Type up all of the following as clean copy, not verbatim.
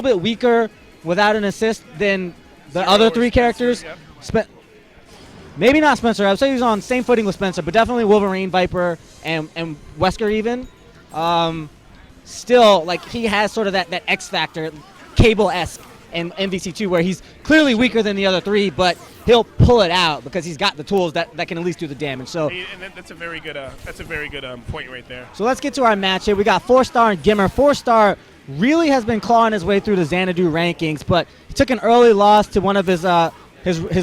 bit weaker without an assist than the other three characters. Yep. Maybe not Spencer. I would say he's on same footing with Spencer, but definitely Wolverine, Viper, and Wesker even. Still, like, he has sort of that X factor, Cable-esque in MVC2, where he's clearly weaker than the other three, but he'll pull it out because he's got the tools that can at least do the damage. So and that's a very good point right there. So let's get to our match here. We got 4-star and GimR. 4-star really has been clawing his way through the Xanadu rankings, but he took an early loss to one of his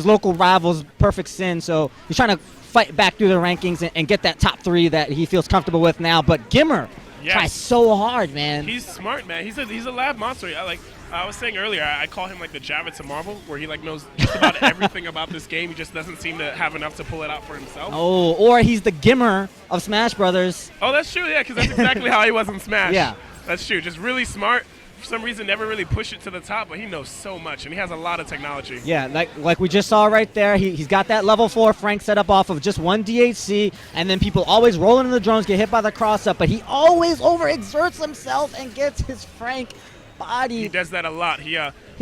local rivals, Perfect Sin. So he's trying to fight back through the rankings and get that top 3 that he feels comfortable with now. But GimR tries so hard, man. He's smart, man. He's a lab monster. I was saying earlier, I call him like the Javits of Marvel, where he like knows just about everything about this game. He just doesn't seem to have enough to pull it out for himself. Oh, or he's the GimR of Smash Brothers. Oh, that's true, yeah, because that's exactly how he was in Smash. Yeah. That's true. Just really smart. For some reason, never really pushed it to the top, but he knows so much, and he has a lot of technology. Yeah, like we just saw right there, he's got that level 4 Frank set up off of just one DHC, and then people always roll into the drones, get hit by the cross-up, but he always overexerts himself and gets his Frank body. He does that a lot. He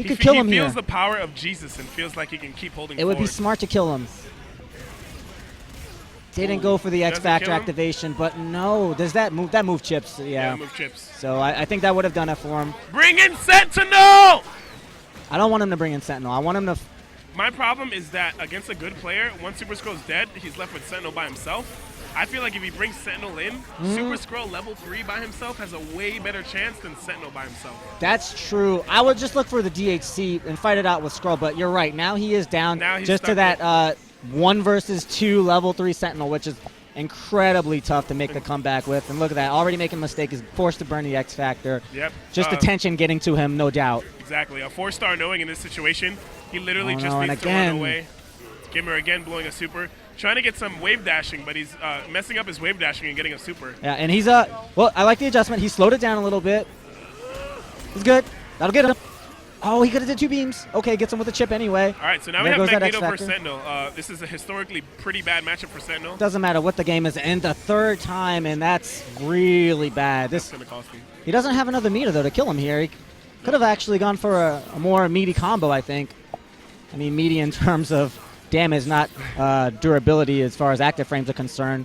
could kill him here. He feels here. the power of Jesus and feels like he can keep holding It would be smart to kill him. Didn't go for the X Factor activation, but no. Does that move chips? Yeah, move chips. So I think that would have done it for him. Bring in Sentinel! I don't want him to bring in Sentinel. I want him to... My problem is that against a good player, once Super Skrull's dead, he's left with Sentinel by himself. I feel like if he brings Sentinel in, Super Skrull level 3 by himself has a way better chance than Sentinel by himself. That's true. I would just look for the DHC and fight it out with Skrull, but you're right. Now he is down just to that 1 versus 2 level 3 Sentinel, which is incredibly tough to make the comeback with. And look at that. Already making a mistake. Is forced to burn the X Factor. Yep. Just the tension getting to him, no doubt. Exactly. A 4-star knowing in this situation, he literally just needs to run away. GimR again blowing a super. Trying to get some wave dashing, but he's messing up his wave dashing and getting a super. Yeah, and he's well, I like the adjustment. He slowed it down a little bit. He's good. That'll get him. Oh, he could have did 2 beams. Okay, gets him with a chip anyway. All right, so now we have Magneto versus Sentinel. This is a historically pretty bad matchup for Sentinel. Doesn't matter what the game is, and the 3rd time, and that's really bad. That's going to cost me. He doesn't have another meter, though, to kill him here. He could have actually gone for a more meaty combo, I think. I mean, meaty in terms of damage, not durability as far as active frames are concerned.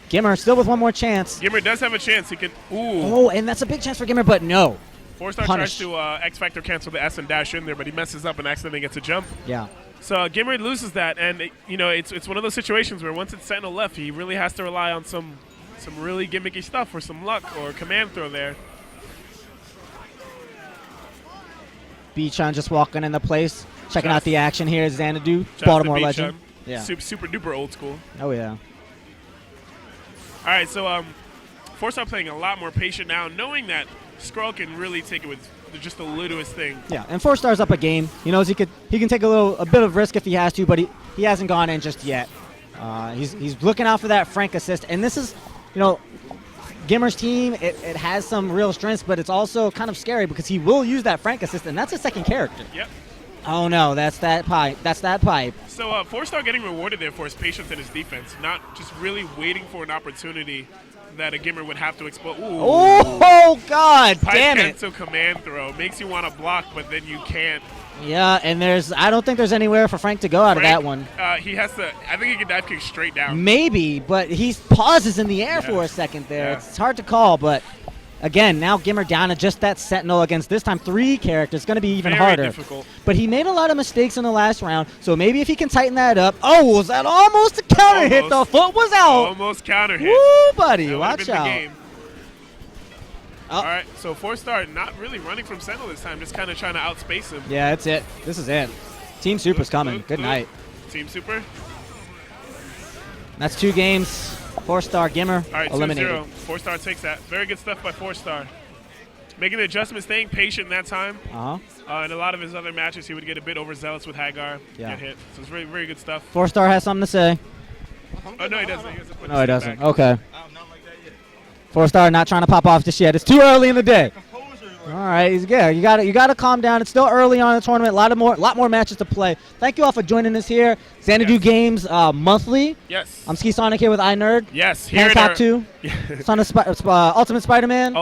GimR still with one more chance. GimR does have a chance. He can. Ooh. Oh, and that's a big chance for GimR, but no. 4-star tries to X Factor cancel the S and dash in there, but he messes up and accidentally gets a jump. Yeah. So GimR loses that, and it's one of those situations where once it's Sentinel left, he really has to rely on some really gimmicky stuff or some luck or command throw there. B-Chan just walking into place, checking out the action here. Xanadu, Baltimore legend. Yeah. Super duper old school. Oh yeah. All right, so 4-star playing a lot more patient now, knowing that Skrull can really take it with just the littlest thing. Yeah, and 4-star's up a game. He knows he can take a bit of risk if he has to, but he hasn't gone in just yet. He's looking out for that Frank assist, and this is, GimR's team. It has some real strengths, but it's also kind of scary because he will use that Frank assist, and that's his 2nd character. Yep. Oh no, that's that pipe. That's that pipe. So 4-star getting rewarded there for his patience and his defense, not just really waiting for an opportunity that a GimR would have to explode. Oh, God, damn it. Cancel command throw. Makes you want to block, but then you can't. Yeah, and I don't think there's anywhere for Frank to go out of that one. He has to, I think he can dive kick straight down. Maybe, but he pauses in the air for a second there. Yeah. It's hard to call, but again, now GimR down to just that Sentinel against this time 3 characters. It's going to be even harder. Difficult. But he made a lot of mistakes in the last round, so maybe if he can tighten that up. Oh, was that almost a counter hit? The foot was out. Almost counter hit. Woo, buddy, watch out. All right, so 4-star not really running from Sentinel this time, just kind of trying to outspace him. Yeah, that's it. This is it. Team Super's coming. Good night. Team Super. That's 2 games. 4-star GimR eliminated. 2-0. 4-star takes that. Very good stuff by 4-star. Making the adjustment, staying patient that time. In a lot of his other matches, he would get a bit overzealous with Haggar. Get hit. So it's very, very good stuff. 4-star has something to say. Oh, no, he doesn't. No, he doesn't. Okay. 4-star not trying to pop off just yet. It's too early in the day. All right, you got to calm down. It's still early on in the tournament. A lot more matches to play. Thank you all for joining us here. Xanadu Games monthly. Yes. I'm Ski Sonic here with iNerd. Yes. Hancock 2. Ultimate Spider-Man.